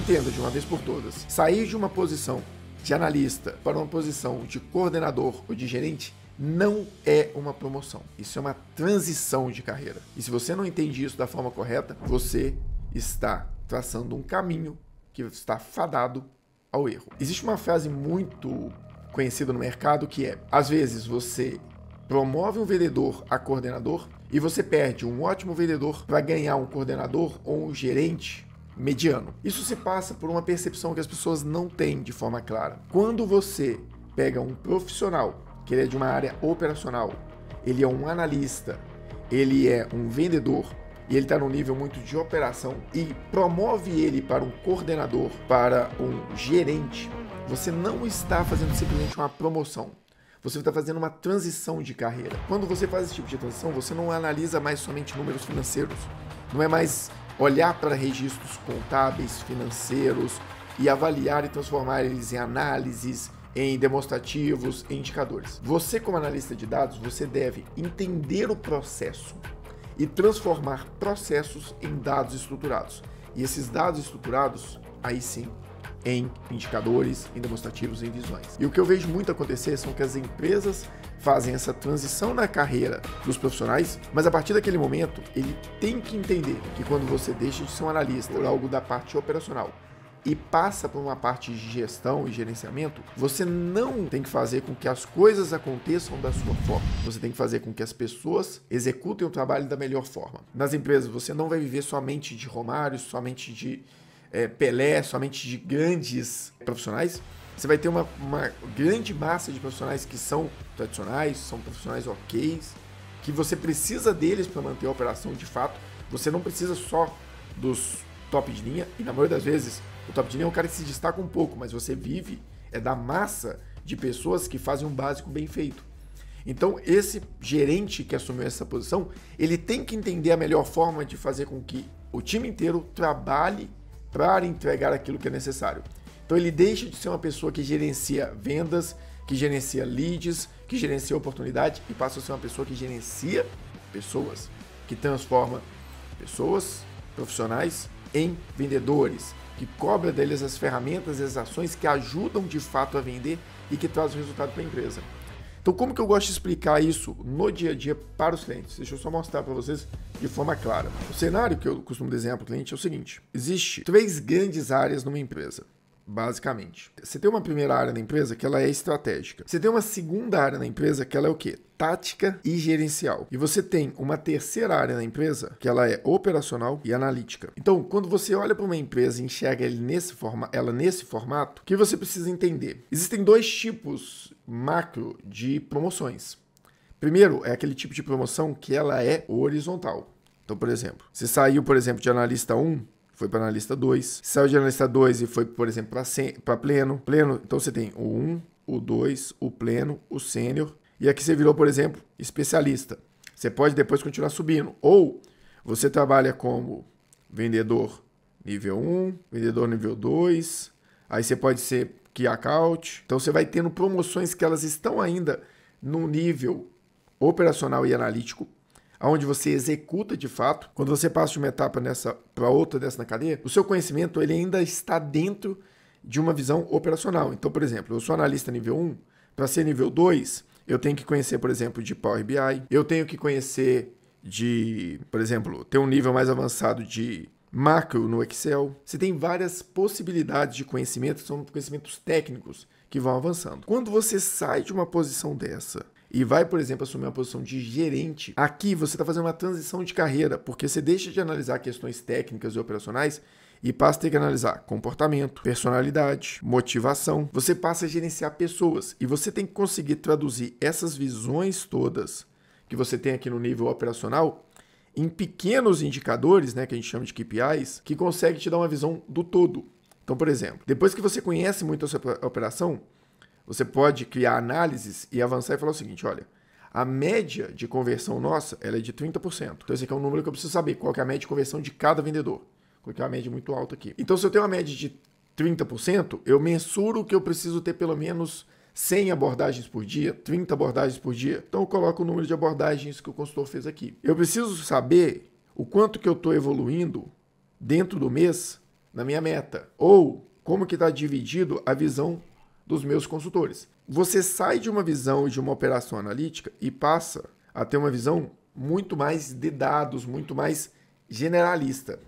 entenda de uma vez por todas, sair de uma posição de analista para uma posição de coordenador ou de gerente não é uma promoção. Isso é uma transição de carreira. E se você não entende isso da forma correta, você está traçando um caminho que está fadado ao erro. Existe uma frase muito conhecida no mercado que é: às vezes você promove um vendedor a coordenador e você perde um ótimo vendedor para ganhar um coordenador ou um gerente mediano. Isso se passa por uma percepção que as pessoas não têm de forma clara. Quando você pega um profissional que ele é de uma área operacional, ele é um analista, ele é um vendedor e ele está num nível muito de operação e promove ele para um coordenador, para um gerente, você não está fazendo simplesmente uma promoção. Você está fazendo uma transição de carreira. Quando você faz esse tipo de transição, você não analisa mais somente números financeiros. Não é mais olhar para registros contábeis, financeiros e avaliar e transformar eles em análises, em demonstrativos, em indicadores. Você, como analista de dados, você deve entender o processo e transformar processos em dados estruturados. E esses dados estruturados, aí sim, em indicadores, em demonstrativos, em visões. E o que eu vejo muito acontecer são que as empresas fazem essa transição na carreira dos profissionais, mas a partir daquele momento, ele tem que entender que quando você deixa de ser um analista por algo da parte operacional e passa por uma parte de gestão e gerenciamento, você não tem que fazer com que as coisas aconteçam da sua forma. Você tem que fazer com que as pessoas executem o trabalho da melhor forma. Nas empresas, você não vai viver somente de Romário, somente de Pelé, somente de grandes profissionais. Você vai ter uma grande massa de profissionais que são tradicionais, são profissionais ok, que você precisa deles para manter a operação de fato. Você não precisa só dos top de linha, e na maioria das vezes o top de linha é um cara que se destaca um pouco, mas você vive da massa de pessoas que fazem um básico bem feito. Então esse gerente que assumiu essa posição, ele tem que entender a melhor forma de fazer com que o time inteiro trabalhe para entregar aquilo que é necessário. Então ele deixa de ser uma pessoa que gerencia vendas, que gerencia leads, que gerencia oportunidade e passa a ser uma pessoa que gerencia pessoas, que transforma pessoas, profissionais, em vendedores, que cobra deles as ferramentas e as ações que ajudam de fato a vender e que trazem resultado para a empresa. Então, como que eu gosto de explicar isso no dia a dia para os clientes? Deixa eu só mostrar para vocês de forma clara. O cenário que eu costumo desenhar para o cliente é o seguinte: existe 3 grandes áreas numa empresa, basicamente. Você tem uma primeira área da empresa que ela é estratégica. Você tem uma segunda área da empresa que ela é o quê? Tática e gerencial. E você tem uma terceira área da empresa que ela é operacional e analítica. Então, quando você olha para uma empresa e enxerga ela nesse formato, o que você precisa entender? Existem 2 tipos macro de promoções. Primeiro, é aquele tipo de promoção que ela é horizontal. Então, por exemplo, você saiu, por exemplo, de analista 1, foi para analista 2, saiu de analista 2 e foi, por exemplo, para pleno. Então você tem o 1, o 2, o pleno, o sênior. E aqui você virou, por exemplo, especialista. Você pode depois continuar subindo. Ou você trabalha como vendedor nível 1, vendedor nível 2. Aí você pode ser Key Account. Então você vai tendo promoções que elas estão ainda no nível operacional e analítico, onde você executa de fato. Quando você passa de uma etapa para outra dessa na cadeia, o seu conhecimento ele ainda está dentro de uma visão operacional. Então, por exemplo, eu sou analista nível 1, para ser nível 2, eu tenho que conhecer, por exemplo, de Power BI, eu tenho que conhecer de, por exemplo, ter um nível mais avançado de macro no Excel. Você tem várias possibilidades de conhecimento, são conhecimentos técnicos que vão avançando. Quando você sai de uma posição dessa e vai, por exemplo, assumir uma posição de gerente, aqui você está fazendo uma transição de carreira, porque você deixa de analisar questões técnicas e operacionais e passa a ter que analisar comportamento, personalidade, motivação. Você passa a gerenciar pessoas e você tem que conseguir traduzir essas visões todas que você tem aqui no nível operacional em pequenos indicadores, né, que a gente chama de KPIs, que consegue te dar uma visão do todo. Então, por exemplo, depois que você conhece muito a sua operação, você pode criar análises e avançar e falar o seguinte: olha, a média de conversão nossa ela é de 30%. Então esse aqui é um número que eu preciso saber, qual que é a média de conversão de cada vendedor. Coloquei uma média muito alta aqui. Então se eu tenho uma média de 30%, eu mensuro que eu preciso ter pelo menos 100 abordagens por dia, 30 abordagens por dia. Então eu coloco o número de abordagens que o consultor fez aqui. Eu preciso saber o quanto que eu estou evoluindo dentro do mês na minha meta? Ou como que está dividido a visão dos meus consultores? Você sai de uma visão de uma operação analítica e passa a ter uma visão muito mais de dados, muito mais generalista.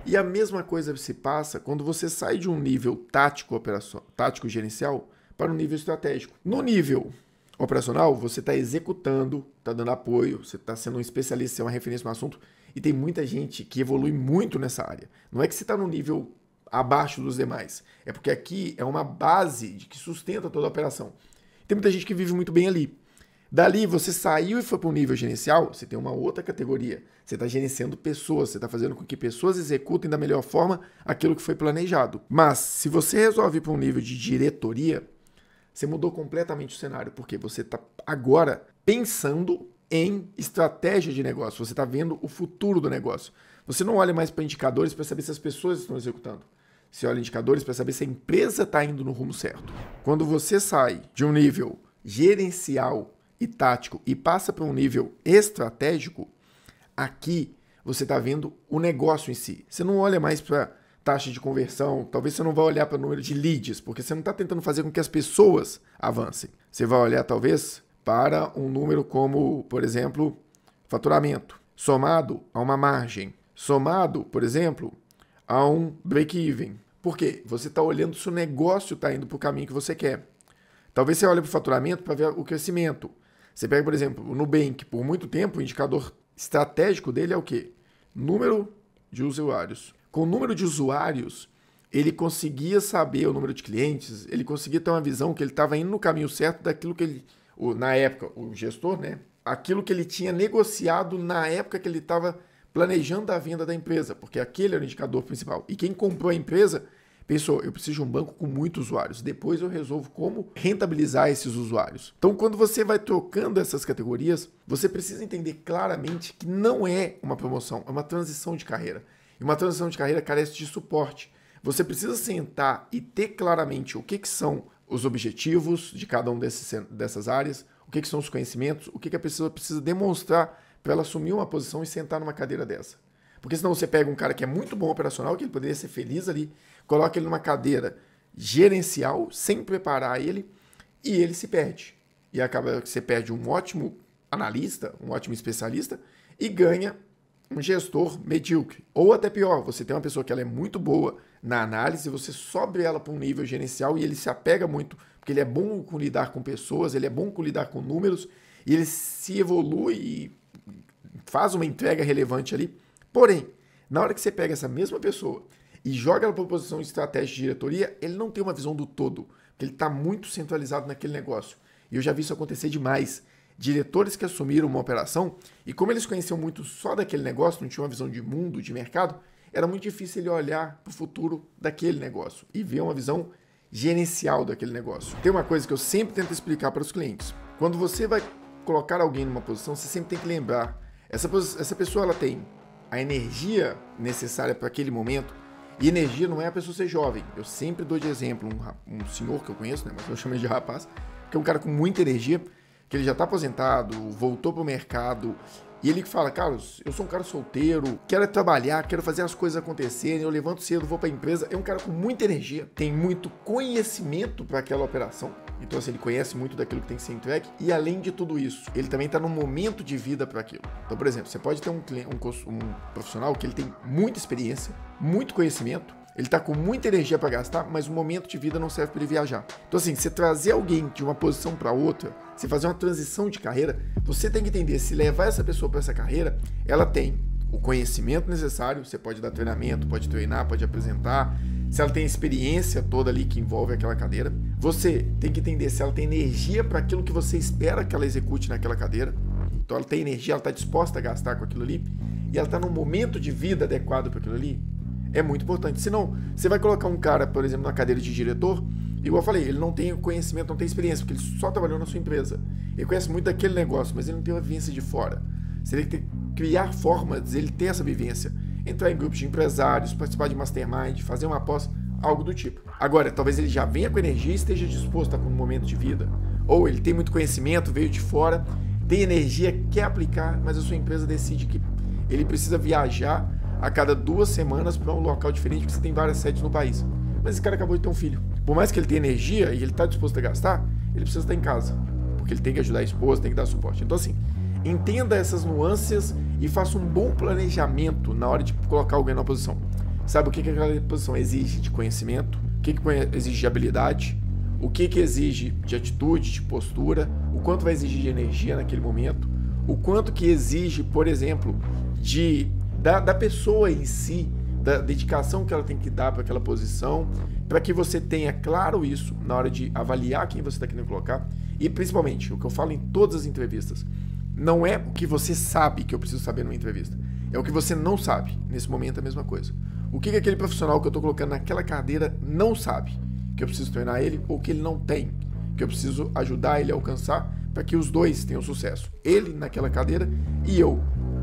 E a mesma coisa se passa quando você sai de um nível tático gerencial para um nível estratégico. No nível operacional, você está executando, está dando apoio, você está sendo um especialista, uma referência no assunto, e tem muita gente que evolui muito nessa área. Não é que você está no nível abaixo dos demais, é porque aqui é uma base que sustenta toda a operação. Tem muita gente que vive muito bem ali. Dali você saiu e foi para um nível gerencial, você tem uma outra categoria. Você está gerenciando pessoas, você está fazendo com que pessoas executem da melhor forma aquilo que foi planejado. Mas se você resolve ir para um nível de diretoria, você mudou completamente o cenário, porque você está agora pensando em estratégia de negócio, você está vendo o futuro do negócio. Você não olha mais para indicadores para saber se as pessoas estão executando. Você olha indicadores para saber se a empresa está indo no rumo certo. Quando você sai de um nível gerencial e tático e passa para um nível estratégico, aqui você está vendo o negócio em si. Você não olha mais para taxa de conversão, talvez você não vá olhar para o número de leads, porque você não está tentando fazer com que as pessoas avancem. Você vai olhar talvez para um número como, por exemplo, faturamento, somado a uma margem, somado, por exemplo, a um break-even. Por quê? Você está olhando se o negócio está indo para o caminho que você quer. Talvez você olhe para o faturamento para ver o crescimento. Você pega, por exemplo, o Nubank, por muito tempo, o indicador estratégico dele é o quê? Número de usuários. Com o número de usuários, ele conseguia saber o número de clientes, ele conseguia ter uma visão que ele estava indo no caminho certo daquilo que ele, na época, o gestor, né? Aquilo que ele tinha negociado na época que ele estava planejando a venda da empresa, porque aquele era o indicador principal. E quem comprou a empresa pensou, eu preciso de um banco com muitos usuários, depois eu resolvo como rentabilizar esses usuários. Então, quando você vai trocando essas categorias, você precisa entender claramente que não é uma promoção, é uma transição de carreira. E uma transição de carreira carece de suporte. Você precisa sentar e ter claramente o que são os objetivos de cada uma dessas áreas, o que são os conhecimentos, o que a pessoa precisa demonstrar para ela assumir uma posição e sentar numa cadeira dessa. Porque senão você pega um cara que é muito bom operacional, que ele poderia ser feliz ali, coloca ele numa cadeira gerencial, sem preparar ele, e ele se perde. E acaba que você perde um ótimo analista, um ótimo especialista, e ganha um gestor medíocre. Ou até pior, você tem uma pessoa que ela é muito boa na análise, você sobe ela para um nível gerencial e ele se apega muito, porque ele é bom com lidar com pessoas, ele é bom com lidar com números, e ele se evolui e faz uma entrega relevante ali. Porém, na hora que você pega essa mesma pessoa e joga ela para uma posição de estratégia de diretoria, ele não tem uma visão do todo, porque ele está muito centralizado naquele negócio. E eu já vi isso acontecer demais. Diretores que assumiram uma operação, e como eles conheciam muito só daquele negócio, não tinham uma visão de mundo, de mercado, era muito difícil ele olhar para o futuro daquele negócio e ver uma visão gerencial daquele negócio. Tem uma coisa que eu sempre tento explicar para os clientes. Quando você vai colocar alguém numa posição, você sempre tem que lembrar, essa pessoa ela tem a energia necessária para aquele momento, e energia não é a pessoa ser jovem. Eu sempre dou de exemplo um senhor que eu conheço, né, mas eu chamo de rapaz, que é um cara com muita energia, que ele já está aposentado, voltou para o mercado, e ele fala, Carlos, eu sou um cara solteiro, quero trabalhar, quero fazer as coisas acontecerem, eu levanto cedo, vou para a empresa. É um cara com muita energia, tem muito conhecimento para aquela operação, então assim, ele conhece muito daquilo que tem que ser entregue, e além de tudo isso, ele também está num momento de vida para aquilo. Então, por exemplo, você pode ter um profissional que ele tem muita experiência, muito conhecimento, ele está com muita energia para gastar, mas o momento de vida não serve para ele viajar. Então assim, você trazer alguém de uma posição para outra, você fazer uma transição de carreira, você tem que entender, se levar essa pessoa para essa carreira, ela tem o conhecimento necessário, você pode dar treinamento, pode treinar, pode apresentar, se ela tem a experiência toda ali que envolve aquela cadeira, você tem que entender se ela tem energia para aquilo que você espera que ela execute naquela cadeira, então ela tem energia, ela está disposta a gastar com aquilo ali, e ela está num momento de vida adequado para aquilo ali, é muito importante. Senão, você vai colocar um cara, por exemplo, na cadeira de diretor, igual eu falei, ele não tem conhecimento, não tem experiência, porque ele só trabalhou na sua empresa. Ele conhece muito daquele negócio, mas ele não tem uma vivência de fora. Você tem que criar formas de ele ter essa vivência. Entrar em grupos de empresários, participar de mastermind, fazer uma aposta, algo do tipo. Agora, talvez ele já venha com energia e esteja disposto a com um momento de vida. Ou ele tem muito conhecimento, veio de fora, tem energia, quer aplicar, mas a sua empresa decide que ele precisa viajar a cada 2 semanas para um local diferente, porque você tem várias sedes no país. Mas esse cara acabou de ter um filho. Por mais que ele tenha energia e ele está disposto a gastar, ele precisa estar em casa, porque ele tem que ajudar a esposa, tem que dar suporte. Então assim, entenda essas nuances e faça um bom planejamento na hora de colocar alguém na posição. Sabe o que aquela posição exige de conhecimento, o que exige de habilidade, o que exige de atitude, de postura, o quanto vai exigir de energia naquele momento, o quanto que exige, por exemplo, da pessoa em si, da dedicação que ela tem que dar para aquela posição, para que você tenha claro isso na hora de avaliar quem você está querendo colocar. E principalmente, o que eu falo em todas as entrevistas, não é o que você sabe que eu preciso saber numa entrevista, é o que você não sabe. Nesse momento é a mesma coisa. O que aquele profissional que eu estou colocando naquela cadeira não sabe, que eu preciso treinar ele, ou que ele não tem, que eu preciso ajudar ele a alcançar, para que os dois tenham sucesso. Ele naquela cadeira e eu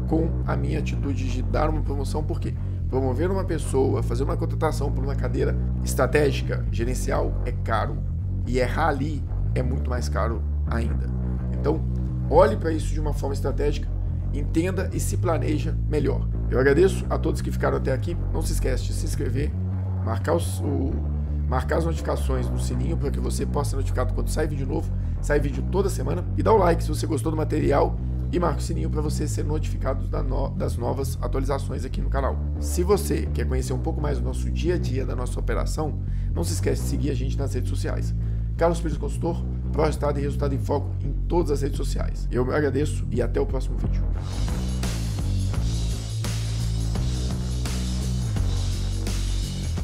com a minha atitude de dar uma promoção. Por quê? Promover uma pessoa, fazer uma contratação por uma cadeira estratégica, gerencial, é caro. E errar ali é muito mais caro ainda. Então, olhe para isso de uma forma estratégica, entenda e se planeja melhor. Eu agradeço a todos que ficaram até aqui. Não se esquece de se inscrever, marcar as notificações no sininho para que você possa ser notificado quando sai vídeo novo. Sai vídeo toda semana. E dá o like se você gostou do material. E marca o sininho para você ser notificado das novas atualizações aqui no canal. Se você quer conhecer um pouco mais do nosso dia a dia, da nossa operação, não se esquece de seguir a gente nas redes sociais. Carlos Pires Consultor, Pro Resultado e Resultado em Foco em todas as redes sociais. Eu agradeço e até o próximo vídeo.